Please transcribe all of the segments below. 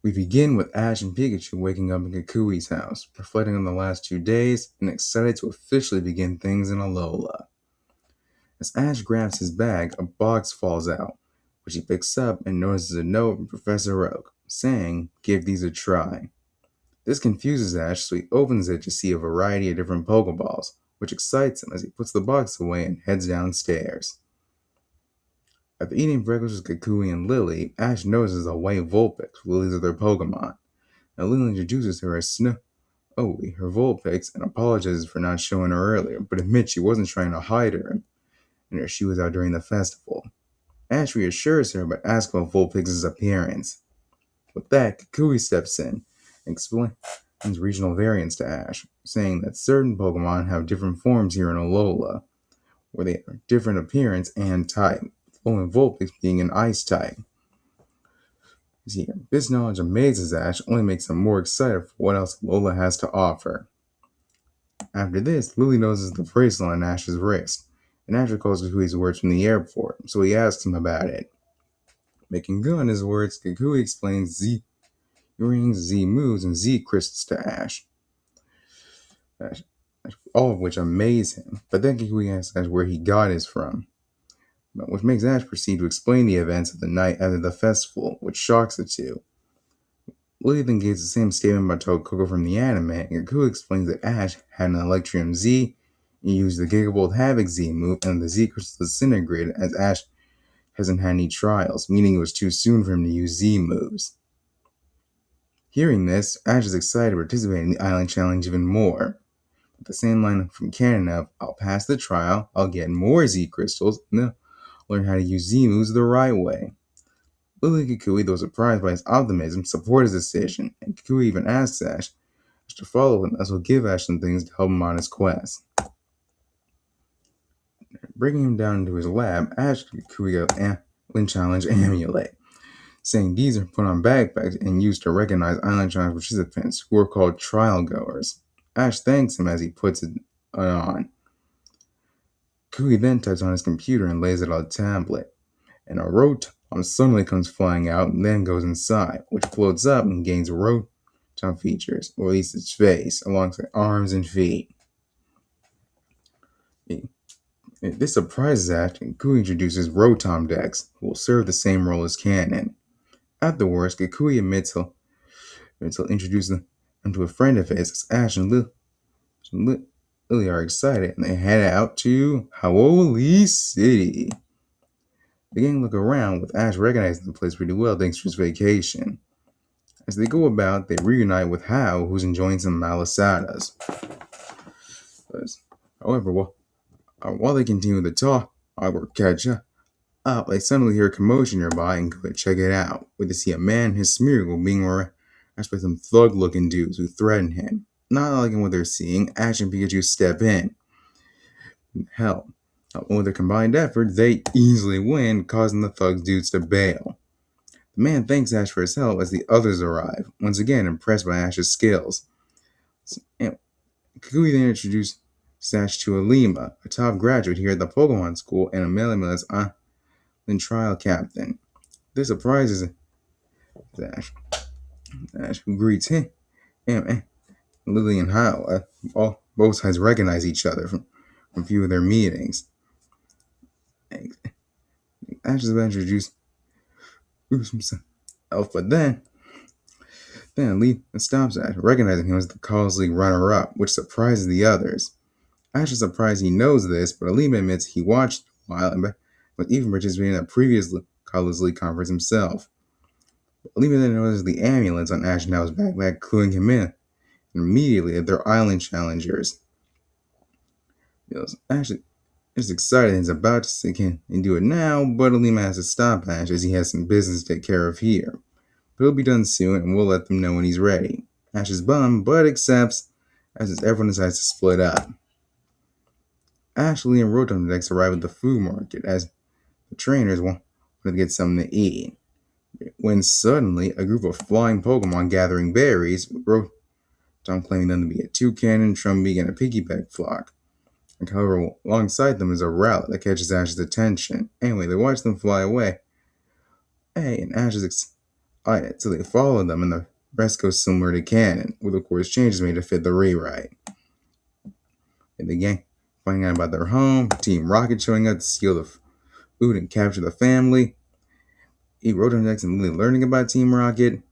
We begin with Ash and Pikachu waking up in Kikui's house, reflecting on the last 2 days and excited to officially begin things in Alola. As Ash grabs his bag, a box falls out, which he picks up and notices a note from Professor Oak, saying, "Give these a try." This confuses Ash, so he opens it to see a variety of different Pokeballs, which excites him as he puts the box away and heads downstairs. After eating breakfast with Kikui and Lily, Ash notices a white Vulpix with Lily's other Pokemon. Now Lily introduces her as Snowy, her Vulpix, and apologizes for not showing her earlier, but admits she wasn't trying to hide her and she was out during the festival. Ash reassures her but asks about Vulpix's appearance. With that, Kikui steps in and explains regional variants to Ash, saying that certain Pokemon have different forms here in Alola, where they have different appearance and type, only Vulpix being an ice type. This knowledge amazes Ash, only makes him more excited for what else Alola has to offer. After this, Lily notices the bracelet on Ash's wrist, and Ash recalls Kikui's words from the airport, so he asks him about it. Making good on his words, Kikui explains Z rings, Z moves, and Z crystals to Ash, all of which amaze him. But then Kikui asks Ash where he got his from, which makes Ash proceed to explain the events of the night after the festival, which shocks the two. Lily then gives the same statement about Togekiss from the anime, and Kikui explains that Ash had an Electrium Z, and used the Gigavolt Havoc Z move, and the Z crystal disintegrated as Ash hasn't had any trials, meaning it was too soon for him to use Z moves. Hearing this, Ash is excited to participate in the Island Challenge even more. With the same line from canon of, "I'll pass the trial, I'll get more Z crystals, and then learn how to use Z moves the right way." Lily and Kikui, though surprised by his optimism, support his decision, and Kikui even asks Ash to follow him, as he'll give Ash some things to help him on his quest. Bringing him down into his lab, Ash and Kikui get an Island Challenge amulet, saying these are put on backpacks and used to recognize Island Challenge participants, who are called trial goers. Ash thanks him as he puts it on. Kikui then types on his computer and lays it on a tablet, and a Rotom suddenly comes flying out and then goes inside, which floats up and gains Rotom features, or at least its face, alongside arms and feet. This surprises Ash, and Kikui introduces Rotom decks, who will serve the same role as Cannon. Afterwards, Kikui admits he'll introduce them to a friend of his, as Ash and Lily are excited, and they head out to Howoli City. The gang look around, with Ash recognizing the place pretty well thanks to his vacation. As they go about, they reunite with How, who's enjoying some malasadas. However, while they continue the talk or catch up, they suddenly hear a commotion nearby and go to check it out, where they see a man and his Smeargle being harassed by some thug-looking dudes who threaten him. Not liking what they're seeing, Ash and Pikachu step in. Hell, with their combined effort, they easily win, causing the thug dudes to bail. The man thanks Ash for his help as the others arrive, once again impressed by Ash's skills. Kikui then introduced Ash to Alima, a top graduate here at the Pokemon School, and Amelia's Island trial captain. This surprises Ash, who greets him and Lily and Hala. Both sides recognize each other from a few of their meetings. Ash is about to introduce himself, but then Lee stops Ash, recognizing him as the College League runner-up, which surprises the others. Ash is surprised he knows this, but Alima admits he watched a while and was even participating in a previous College League conference himself. Alima then notices the amulets on Ash and Hal's backpack, cluing him in, and immediately they're island challengers. Ash is excited and is about to sink in and do it now, but Alima has to stop Ash as he has some business to take care of here. But he'll be done soon, and we'll let them know when he's ready. Ash is bummed, but accepts, as everyone decides to split up. Ashley and Rotom decks arrive at the food market as the trainers want to get something to eat. When suddenly, a group of flying Pokemon gathering berries, with Rotom claiming them to be a toucan, Trumbeak, and a piggyback flock. However, alongside them is a Rowlet that catches Ash's attention. Anyway, they watch them fly away. And Ash is Alright, so they follow them, and the rest goes similar to canon, with of course changes made to fit the rewrite. And the gang finding out about their home, Team Rocket showing up to steal the food and capture the family. Rotom and Lily learning about Team Rocket.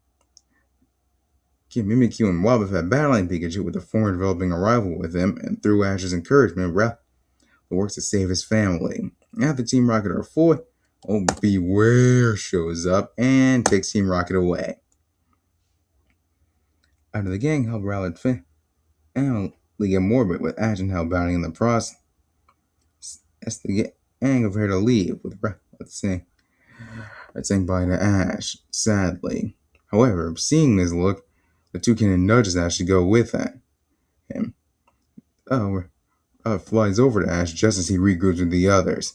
Mimikyu and Wobbuffet battling Pikachu with the former developing a rival with him, and through Ash's encouragement, Ralph works to save his family. After Team Rocket are full, Beware shows up and takes Team Rocket away. After the gang help Rowlet and get morbid with Ash and Hell bounding in the process, as the gang prepare to leave with saying bye to Ash, sadly. However, seeing this look, the toucan nudges Ash to go with him. Flies over to Ash just as he regroups with the others.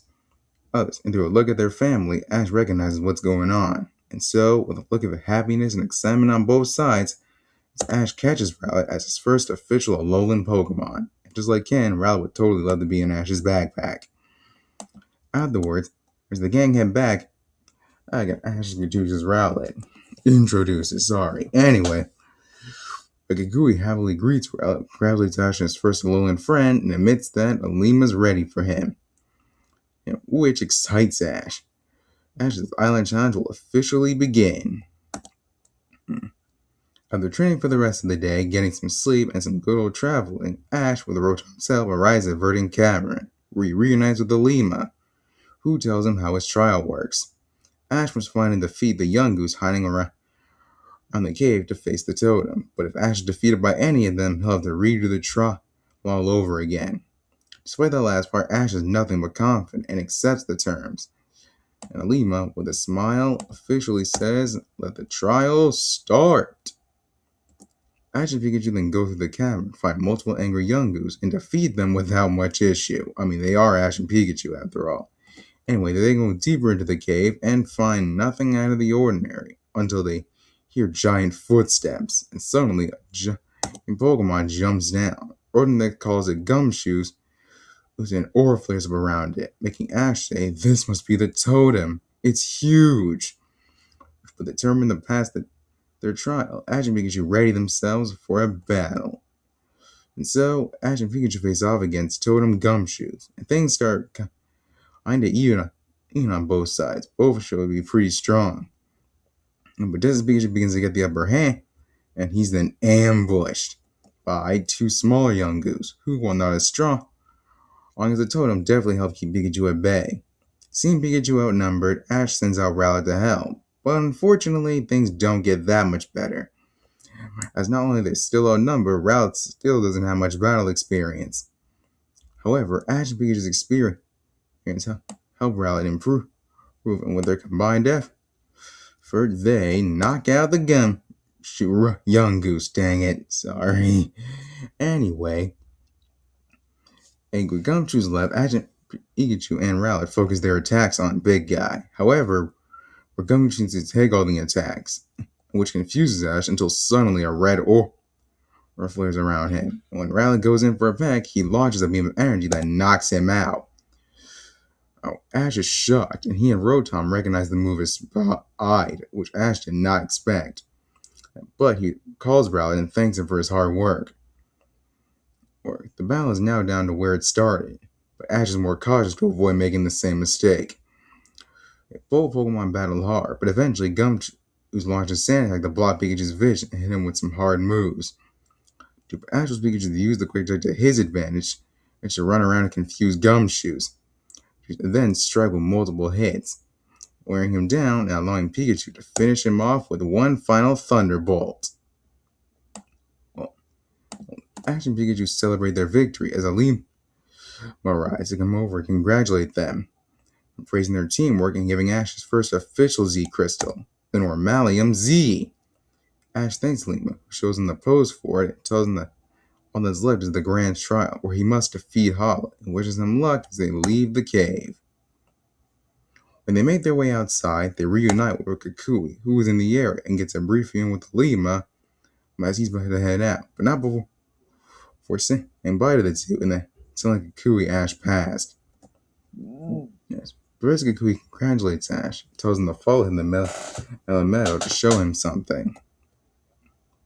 And through a look at their family, Ash recognizes what's going on. And so, with a look of happiness and excitement on both sides, Ash catches Rowlet as his first official Alolan Pokemon. And just like Ken, Rowlet would totally love to be in Ash's backpack. Afterwards, as the gang head back, Ash introduces Rowlet. Anyway, Kagui happily greets Rowlet, congratulates Ash as his first Alolan friend, and admits that Alima's ready for him, which excites Ash. Ash's Island Challenge will officially begin. After training for the rest of the day, getting some sleep, and some good old traveling, Ash, with the Rotom himself, arrives at Verdant Cavern, where he reunites with Alima, who tells him how his trial works. Ash must find and defeat the young goose hiding around the cave to face the totem, but if Ash is defeated by any of them, he'll have to redo the trial all over again. Despite that last part, Ash is nothing but confident and accepts the terms. And Alima, with a smile, officially says, "Let the trial start." Ash and Pikachu then go through the cavern, find multiple angry young goose, and defeat them without much issue. I mean, they are Ash and Pikachu after all. Anyway, they go deeper into the cave and find nothing out of the ordinary until they hear giant footsteps, and suddenly a giant Pokemon jumps down. Rotom calls it Gumshoes, and aura flares up around it, making Ash say, "This must be the totem. It's huge." But determined to pass their trial, Ash and Pikachu ready themselves for a battle. And so, Ash and Pikachu face off against Totem Gumshoes, and things start kinda even on both sides. Both show to be pretty strong. But just as Pikachu begins to get the upper hand, and he's then ambushed by two smaller young goose, who, while not as strong as the totem, definitely help keep Pikachu at bay. Seeing Pikachu outnumbered, Ash sends out Rowlet to help. But unfortunately, things don't get that much better. As not only they're still outnumbered, Rowlet still doesn't have much battle experience. However, Ash and Pikachu's experience help Rowlet improve, and with their combined effort, they knock out the young goose. Dang it, sorry. Anyway, with Gumshoes left, Ash and Pikachu and Rowlet focus their attacks on Big Guy. However, Gumshoe needs to take all the attacks, which confuses Ash until suddenly a red aura flares around him. And when Rowlet goes in for a peck, he launches a beam of energy that knocks him out. Ash is shocked, and he and Rotom recognize the move as spot-eyed, which Ash did not expect. But he calls Rowlet and thanks him for his hard work. The battle is now down to where it started, but Ash is more cautious to avoid making the same mistake. Both Pokemon battled hard, but eventually Gumshoe launched a sand attack to block Pikachu's vision and hit him with some hard moves. Ash was Pikachu to use the quick attack to his advantage and to run around and confuse Gumshoes, and then strike with multiple hits, wearing him down and allowing Pikachu to finish him off with one final Thunderbolt. Ash and Pikachu celebrate their victory as Alima arrives to come over and congratulate them, praising their teamwork and giving Ash his first official Z Crystal, the Normalium Z. Ash thanks Alima, who shows him the pose for it, and tells him that all that's left is the grand trial, where he must defeat Hala, and wishes him luck as they leave the cave. When they make their way outside, they reunite with Kukui, who was in the area, and gets a briefing with Alima as he's about to head out, but not before saying bye to the two, and then telling Kukui Ash passed. Yes. The rest of Kukui congratulates Ash, tells him to follow him in the meadow to show him something.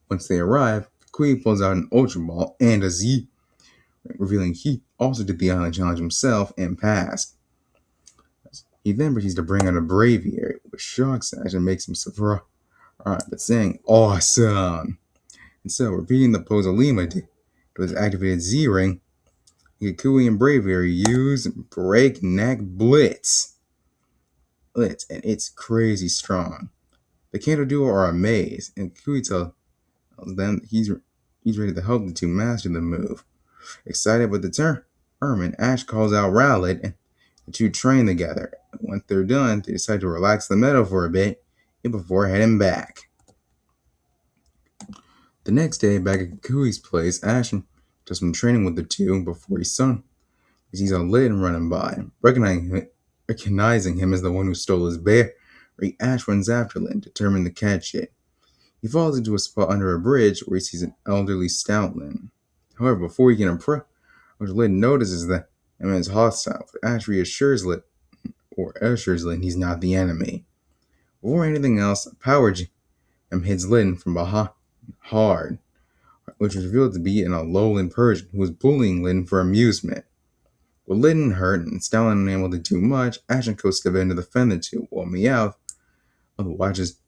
Once they arrive, Kukui pulls out an Ultra Ball and a Z, revealing he also did the island challenge himself and passed. He then proceeds to bring out a Braviary, which shocks Ash and makes him surprised, but saying awesome. And so, repeating the pose Alima did with his activated Z ring, Kukui and Braviary use Breakneck Blitz. And it's crazy strong. The Kanto duo are amazed, and Kukui tells them he's ready to help the two master the move. Excited but determined, Ash calls out Rowlet, and the two train together. Once they're done, they decide to relax the meadow for a bit before heading back. The next day, back at Kukui's place, Ash does some training with the two before he sees a Litten running by. Recognizing him as the one who stole his berry, Ash runs after Litten, determined to catch it. He falls into a spot under a bridge where he sees an elderly Stoutland. However, before he can approach, Litten notices that him is hostile. Ash assures Litten he's not the enemy. Before anything else, a power gem hits Litten from behind hard, which was revealed to be an Alolan Persian who was bullying Litten for amusement. With Litten hurt and Stoutland unable to do much, Ash and Co step in to defend the two, while Meowth watches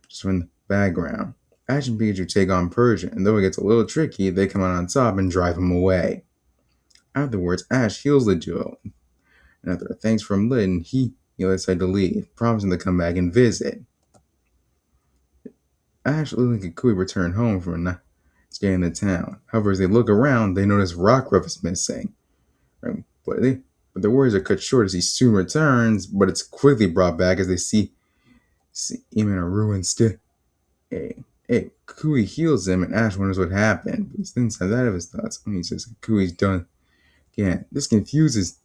just from the background. Ash and Pikachu take on Persian, and though it gets a little tricky, they come out on top and drive him away. Afterwards, Ash heals the duo, and after thanks from Litten, he decided to leave, promising to come back and visit. Ash, Lily, and Kukui return home from a night stay in the town. However, as they look around, they notice Rockruff is missing. But their worries are cut short as he soon returns, but it's quickly brought back as they see him in a ruined state. Kukui heals him, and Ash wonders what happened, but he doesn't have that of his thoughts. He says Kukui's done again. This confuses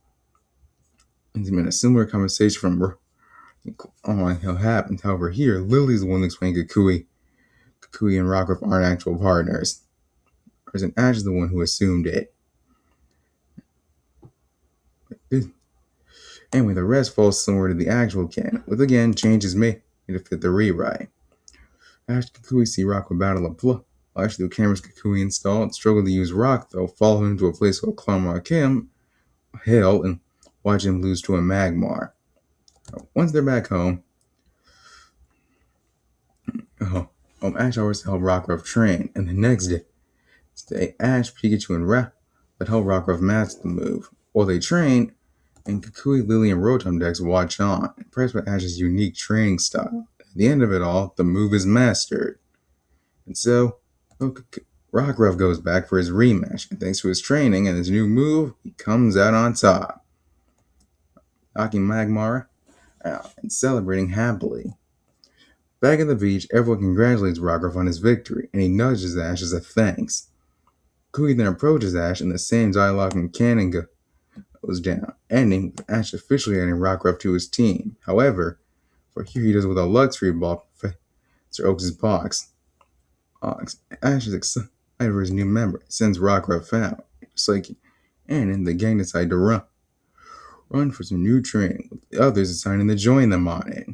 him in a similar conversation from what happened. However, here, Lily's the one to explain Kukui and Rockruff aren't actual partners. Whereas Ash is the one who assumed it. Anyway, the rest falls similar to the actual canon, with again changes made to fit the rewrite. Ash and Kukui see Rockruff battle a plug. Actually, the cameras Kukui installed struggle to use Rock, though, follow him to a place called Clonrock Hill and watch him lose to a Magmar. Once they're back home, Ash always helped Rockruff train, and the next day, Ash, Pikachu, and Rowlet help Rockruff master the move. While they train, and Kukui, Lily, and Rotom decks watch on, impressed by Ash's unique training style. At the end of it all, the move is mastered. And so, Rockruff goes back for his rematch, and thanks to his training and his new move, he comes out on top, knocking Magmar out and celebrating happily. Back at the beach, everyone congratulates Rockruff on his victory, and he nudges Ash as a thanks. Kukui then approaches Ash, and the same dialogue from canon goes down, ending with Ash officially adding Rockruff to his team. However, for here he does with a luxury ball for Professor Oak's box. Ash is excited for his new member, sends Rockruff out, just like and the gang decide to run for some new training, with the others deciding to join them on it.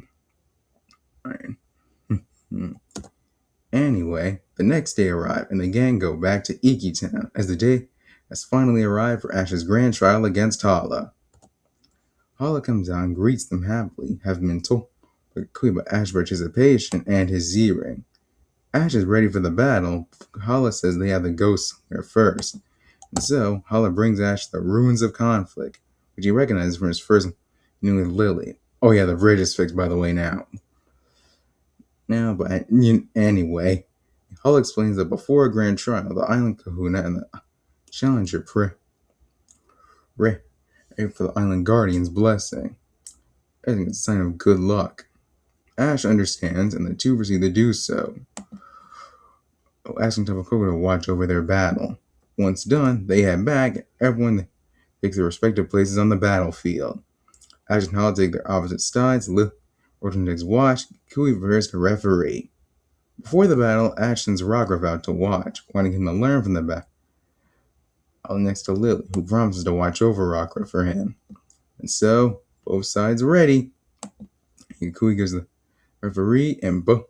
Anyway, the next day arrived, and the gang go back to Iki Town as the day has finally arrived for Ash's grand trial against Hala. Hala comes out and greets them happily, having been told by Ash's participation and his Z-Ring. Ash is ready for the battle. Hala says they have to go somewhere first, and so Hala brings Ash to the Ruins of Conflict, which he recognizes from his first meeting with Lily. Oh yeah, the bridge is fixed by the way now. But anyway, Hala explains that before a grand trial, the Island Kahuna and the Challenger pray for the Island Guardian's blessing. I think it's a sign of good luck. Ash understands, and the two proceed to do so, asking Tabakoko to watch over their battle. Once done, they head back. Everyone takes their respective places on the battlefield. Ash and Hala take their opposite sides. Rotom takes watch. Kukui prepares to referee. Before the battle, Ash sends Rockruff out to watch, wanting him to learn from the battle next to Lily, who promises to watch over Rockruff for him. And so, Both sides ready. Kui gives the referee, and both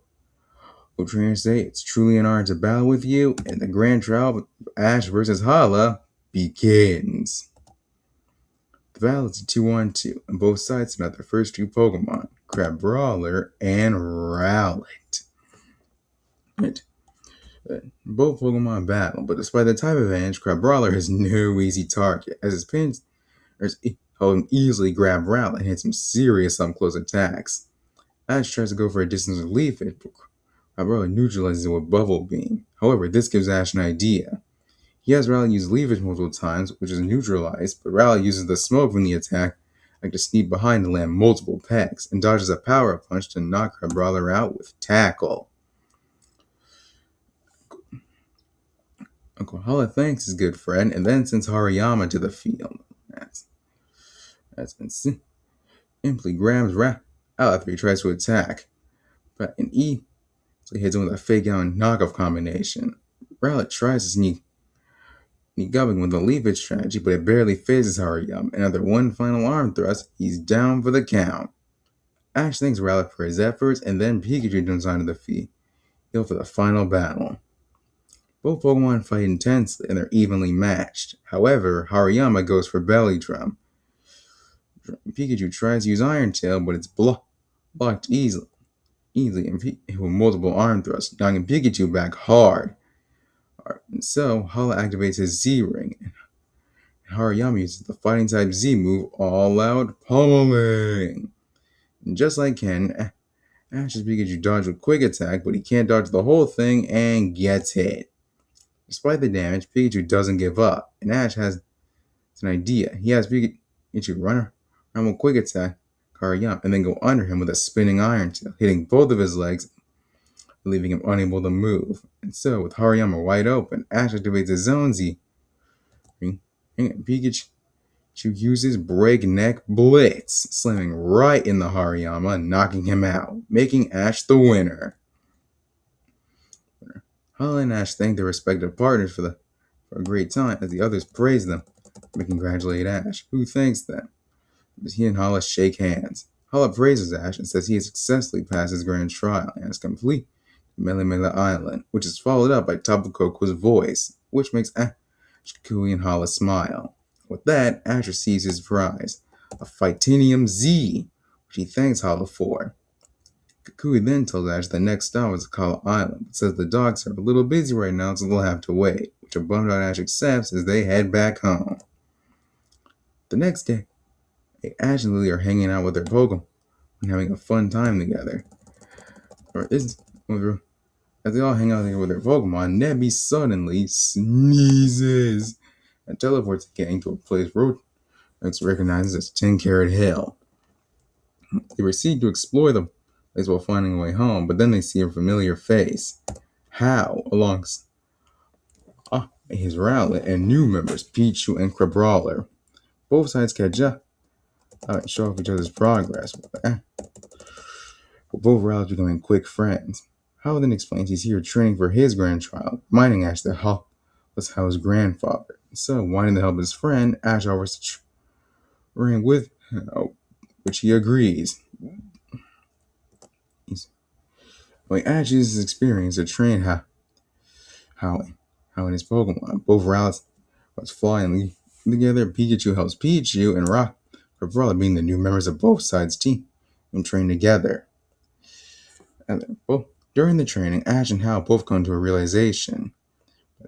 trainers say it's truly an honor to battle with you, and the grand trial of Ash versus Hala begins. The battle is a 2-on-2, and both sides send out their first two Pokemon, Crabrawler and Rowlet. Both Pokemon battle, but despite the type advantage, Crabrawler is no easy target, as his pins help him easily grab Rowlet and hit some serious up-close attacks. Ash tries to go for a distance with Leaf, but Crabrawler neutralizes it with Bubble Beam. However, this gives Ash an idea. He has Rowlet use Leafage multiple times, which is neutralized, but Rowlet uses the smoke from the attack to sneak behind and land multiple pegs, and dodges a power punch to knock Crabrawler out with Tackle. Uncle Hala thanks his good friend and then sends Hariyama to the field. That's simply grabs Rowlet after he tries to attack, but an E hits him with a fake out and knockoff combination. Rowlet tries to sneak up with a leafage strategy, but it barely phases Hariyama, and after one final arm thrust, he's down for the count. Ash thanks Rowlet for his efforts, and then Pikachu jumps onto the field for the final battle. Both Pokemon fight intensely, and they're evenly matched. However, Hariyama goes for Belly Drum. Pikachu tries to use Iron Tail, but it's blocked easily and with multiple arm thrusts, knocking Pikachu back hard. And so, Hala activates his Z-Ring, and Hariyama uses the Fighting type Z move, All Out Pummeling. And just like Ken, Ash's Pikachu dodged with Quick Attack, but he can't dodge the whole thing and gets hit. Despite the damage, Pikachu doesn't give up, and Ash has an idea. He has Pikachu run around with Quick Attack Hariyama, and then go under him with a spinning Iron Tail, hitting both of his legs, leaving him unable to move. And so, with Hariyama wide open, Ash activates his own Z. And Pikachu uses Breakneck Blitz, slamming right in the Hariyama, knocking him out, making Ash the winner. Hala and Ash thank their respective partners for a great time, as the others praise them. They congratulate Ash, who thanks them. But he and Hala shake hands. Hala praises Ash and says he has successfully passed his grand trial and is complete Melemele Island, which is followed up by Tapu Koko's voice, which makes Ash, Kui, and Hala smile. With that, Ash receives his prize, a Phytanium Z, which he thanks Hala for. Kui then tells Ash the next stop is Hala Island, but says the dogs are a little busy right now, so they'll have to wait, which a bummed out Ash accepts as they head back home. The next day, Ash and Lily are hanging out with their Pokemon and having a fun time together. As they all hang out with their Pokemon, Nebby suddenly sneezes and teleports the gang to a place Rolex recognizes as 10 Carat Hill. They proceed to explore the place while finding a way home, but then they see a familiar face. How, alongside his Rowlet and new members, Pichu and Crabrawler. Both sides catch up and show off each other's progress, with both Rowlets becoming quick friends. How then explains he's here training for his grand trial, reminding Ash that Hal was Hal's grandfather. So, wanting to help his friend, Ash offers to train with Hal, which he agrees. Ash uses his experience to train Hal and his Pokemon. Both Rowlets fly and leave together. Pikachu helps Pichu, and Rockruff being the new members of both sides' team and train together. And during the training, Ash and Hal both come to a realization.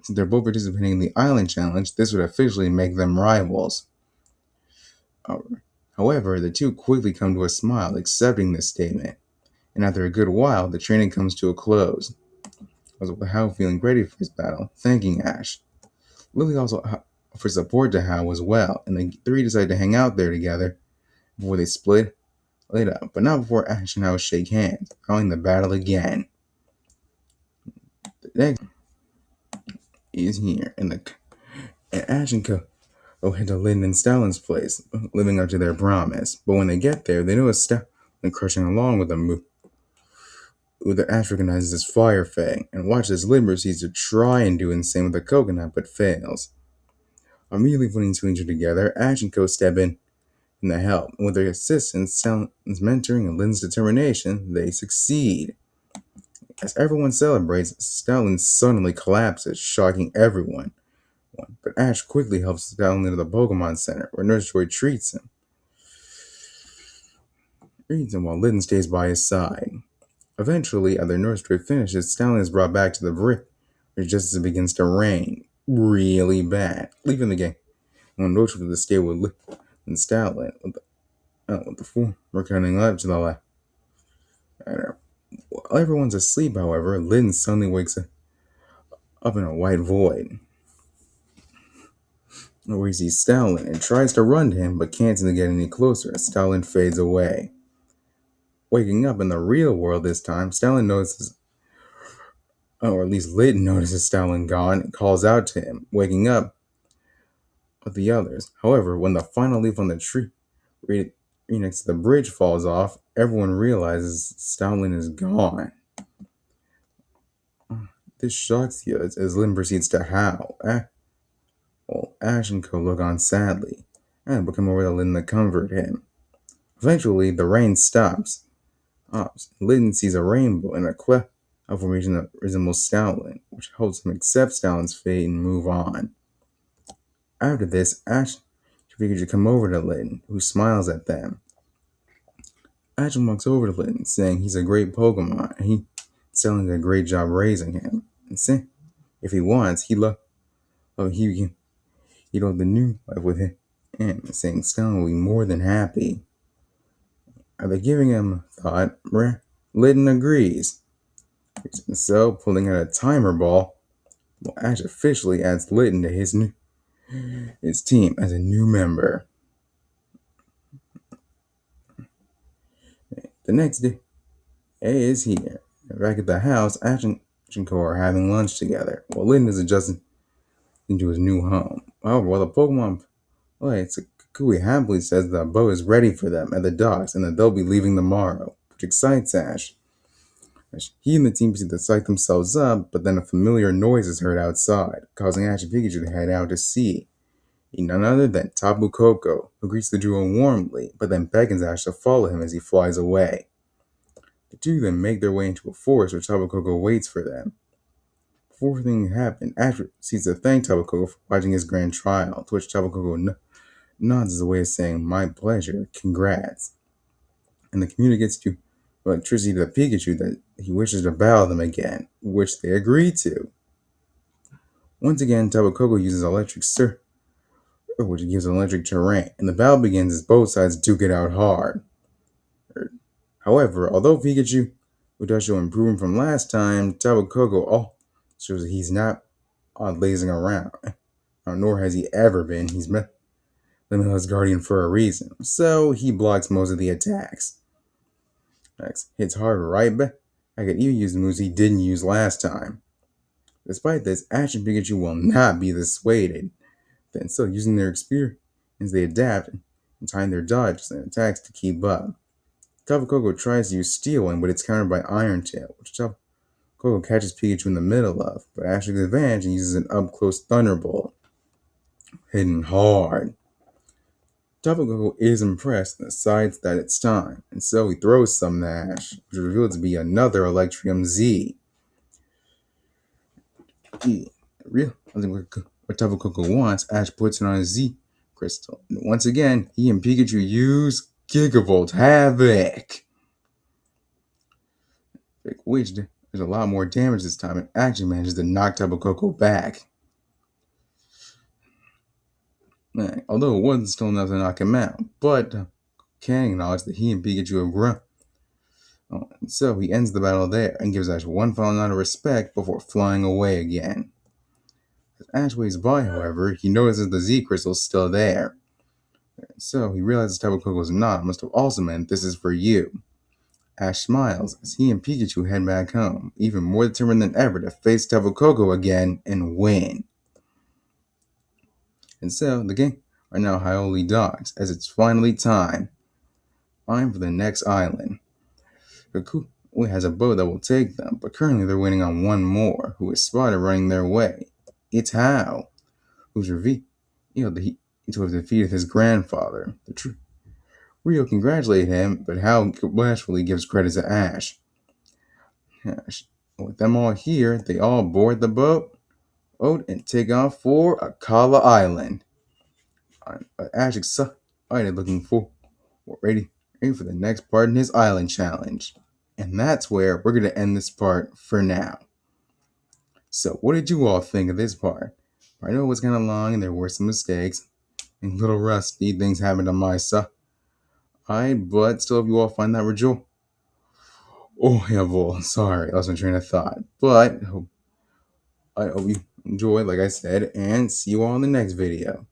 Since they're both participating in the Island Challenge, this would officially make them rivals. However, the two quickly come to a smile, accepting this statement. And after a good while, the training comes to a close, with Hal feeling ready for his battle, thanking Ash. Lily also offers support to Hal as well, and the three decide to hang out there together before they split up, but not before Ash and Hal shake hands, calling the battle again. The next is here, and Ash and Co head to Litten and Stoutland's place, living up to their promise. But when they get there, they notice Stoutland crushing along with a move that Ash recognizes as Fire Fang, and watches Litten proceeds to try and do the same with the coconut, but fails. Immediately putting two and two together, Ash and Co step in and the help. And with their assistance, Stoutland's mentoring, and Litten's determination, they succeed. As everyone celebrates, Stoutland suddenly collapses, shocking everyone. But Ash quickly helps Stoutland to the Pokemon Center, where Nurse Joy treats him while Litten stays by his side. Eventually, after Nurse Joy finishes, Stoutland is brought back to the bridge, just as it begins to rain really bad, leaving the game. When Roach to stay with Litten and Stoutland, with the four returning up to the left. While everyone's asleep, however, Litten suddenly wakes up in a white void, where he sees Stoutland and tries to run to him, but can't seem to get any closer as Stoutland fades away. Waking up in the real world this time, Stoutland notices, or at least Litten notices Stoutland gone and calls out to him, waking up with the others. However, when the final leaf on the tree right next to the bridge falls off, everyone realizes Stoutland is gone. This shocks you as Litten proceeds to howl. Ash and Co look on sadly, and become over to Litten to comfort him. Eventually, the rain stops. Litten sees a rainbow and a cleft formation that resembles Stoutland, which helps him accept Stoutland's fate and move on. After this, Ash figures to come over to Litten, who smiles at them. Ash walks over to Litten, saying he's a great Pokemon, and Stoutland did a great job raising him, and saying if he wants, he'd love the new life with him, and saying Stoutland will be more than happy. After giving him thought, Litten agrees. And so, pulling out a timer ball, Ash officially adds Litten to his team as a new member. The next day is here. Back at the house, Ash and Co are having lunch together, while Litten is adjusting into his new home. However, while the Pokemon play, Kukui happily says the boat is ready for them at the docks and that they'll be leaving tomorrow, which excites Ash. He and the team proceed to psych themselves up, but then a familiar noise is heard outside, causing Ash and Pikachu to head out to sea. None other than Tapu Koko, who greets the duo warmly, but then beckons Ash to follow him as he flies away. The two then make their way into a forest where Tapu Koko waits for them. Before things happen, Ash proceeds to thank Tapu Koko for watching his grand trial, to which Tapu Koko nods as a way of saying, "My pleasure, congrats." And the communicates to electricity to Pikachu that he wishes to battle them again, which they agree to. Once again, Tapu Koko uses electric surge, which gives electric terrain, and the battle begins as both sides duke it out hard. However, although Pikachu does show improvement from last time, Tapu Koko shows that he's not lazing around, nor has he ever been. He's Limitless Guardian for a reason, so he blocks most of the attacks. Next, hits hard right back. I could even use the moves he didn't use last time. Despite this, Ash and Pikachu will not be dissuaded. Then, still using their experience, they adapt and time their dodges and attacks to keep up. Tapu Koko tries to use Steel Wind, but it's countered by Iron Tail, which Tapu Koko catches Pikachu in the middle of, but Ash takes advantage and uses an up-close Thunderbolt, hitting hard. Tapu Koko is impressed and decides that it's time, and so he throws some at Ash, which is revealed to be another Electrium Z. I think what Tapu Koko wants, Ash puts it on his Z crystal. And once again, he and Pikachu use Gigavolt Havoc, which there's a lot more damage this time, and actually manages to knock Tapu Koko back. Although it wasn't still enough to knock him out, but can acknowledge that he and Pikachu have grown. And so he ends the battle there and gives Ash one final nod of respect before flying away again. As Ash waves by, however, he notices the Z crystal is still there. So he realizes Tapu Koko's nod must have also meant this is for you. Ash smiles as he and Pikachu head back home, even more determined than ever to face Tapu Koko again and win. And so the gang are now Hyoli dogs, as it's finally time. Time for the next island. Kukui has a boat that will take them, but currently they're waiting on one more, who is spotted running their way. It's Hao, who's revealed that he to have defeated his grandfather. The Rio congratulated him, but Hal bashfully gives credit to Ash. Ash. With them all here, they all board the boat and take off for Akala Island. Ash excited, looking for ready for the next part in his island challenge. And that's where we're going to end this part for now. So, what did you all think of this part? I know it was kind of long and there were some mistakes and a little rusty. Things happened on my side, but still, if you all find that rejoice. Oh, yeah, well, sorry, I lost my train of thought. But I hope you enjoy, like I said, and see you all in the next video.